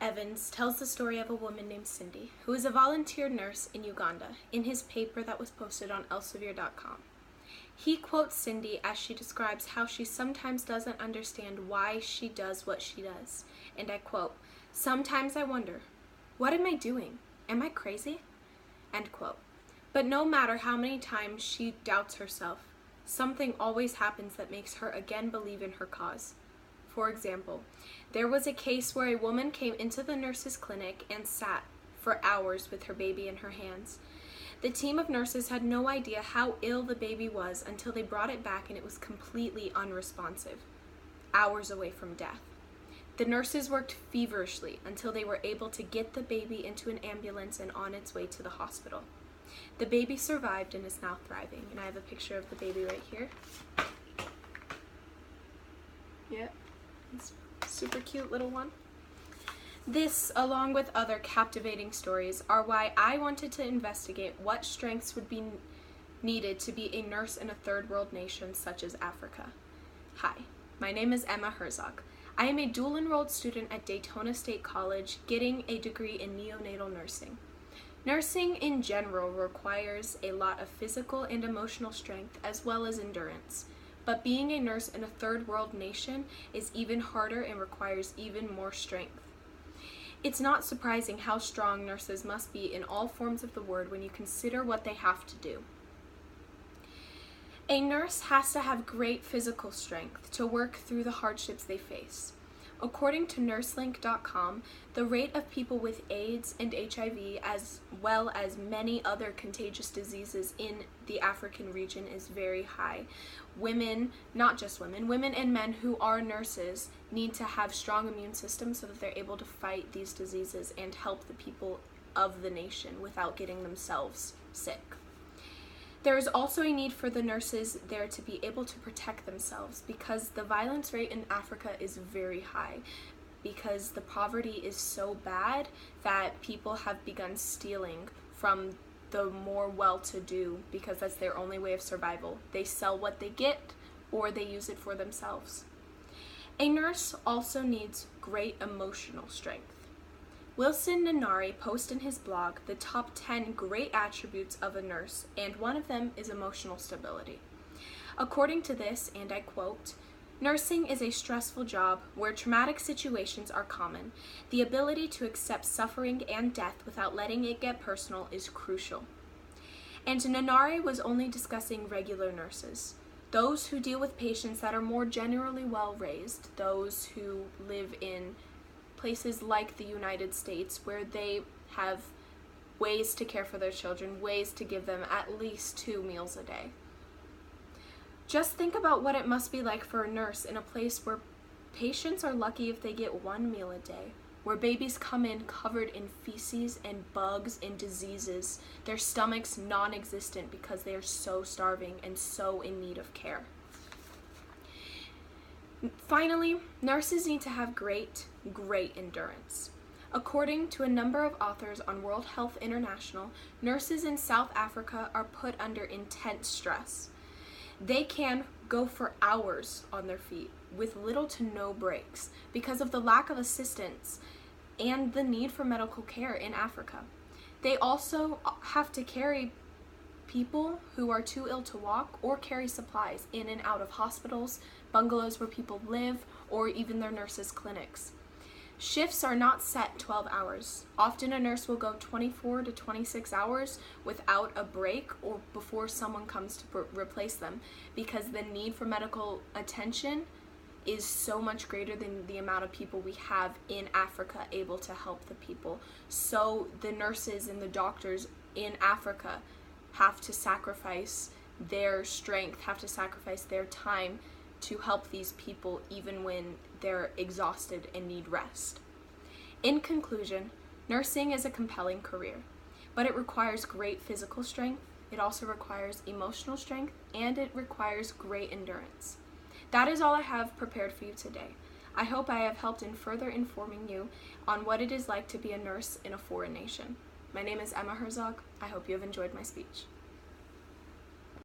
Evans tells the story of a woman named Cindy, who is a volunteer nurse in Uganda, in his paper that was posted on Elsevier.com. He quotes Cindy as she describes how she sometimes doesn't understand why she does what she does. And I quote, "Sometimes I wonder, what am I doing? Am I crazy?" End quote. But no matter how many times she doubts herself, something always happens that makes her again believe in her cause. For example, there was a case where a woman came into the nurse's clinic and sat for hours with her baby in her hands. The team of nurses had no idea how ill the baby was until they brought it back and it was completely unresponsive, hours away from death. The nurses worked feverishly until they were able to get the baby into an ambulance and on its way to the hospital. The baby survived and is now thriving, and I have a picture of the baby right here. Yeah, it's a super cute little one. This, along with other captivating stories, are why I wanted to investigate what strengths would be needed to be a nurse in a third world nation such as Africa. Hi, my name is Emma Herzog. I am a dual-enrolled student at Daytona State College getting a degree in neonatal nursing. Nursing in general requires a lot of physical and emotional strength as well as endurance. But being a nurse in a third world nation is even harder and requires even more strength. It's not surprising how strong nurses must be in all forms of the word when you consider what they have to do. A nurse has to have great physical strength to work through the hardships they face. According to nurselink.com, the rate of people with AIDS and HIV, as well as many other contagious diseases in the African region, is very high. Women, not just women, women and men who are nurses need to have strong immune systems so that they're able to fight these diseases and help the people of the nation without getting themselves sick. There is also a need for the nurses there to be able to protect themselves because the violence rate in Africa is very high, because the poverty is so bad that people have begun stealing from the more well-to-do because that's their only way of survival. They sell what they get or they use it for themselves. A nurse also needs great emotional strength. Wilson Nanari posts in his blog the top 10 great attributes of a nurse, and one of them is emotional stability. According to this, and I quote, "Nursing is a stressful job where traumatic situations are common. The ability to accept suffering and death without letting it get personal is crucial." And Nanari was only discussing regular nurses, those who deal with patients that are more generally well-raised, those who live in places like the United States where they have ways to care for their children, ways to give them at least 2 meals a day. Just think about what it must be like for a nurse in a place where patients are lucky if they get 1 meal a day, where babies come in covered in feces and bugs and diseases, their stomachs non-existent because they are so starving and so in need of care. Finally, nurses need to have great endurance. According to a number of authors on World Health International, nurses in South Africa are put under intense stress. They can go for hours on their feet with little to no breaks because of the lack of assistance and the need for medical care in Africa. They also have to carry people who are too ill to walk or carry supplies in and out of hospitals, bungalows where people live, or even their nurses' clinics. Shifts are not set 12 hours. Often a nurse will go 24 to 26 hours without a break or before someone comes to replace them because the need for medical attention is so much greater than the amount of people we have in Africa able to help the people. So the nurses and the doctors in Africa have to sacrifice their strength, have to sacrifice their time to help these people even when they're exhausted and need rest. In conclusion, nursing is a compelling career, but it requires great physical strength, it also requires emotional strength, and it requires great endurance. That is all I have prepared for you today. I hope I have helped in further informing you on what it is like to be a nurse in a foreign nation. My name is Emma Herzog. I hope you have enjoyed my speech.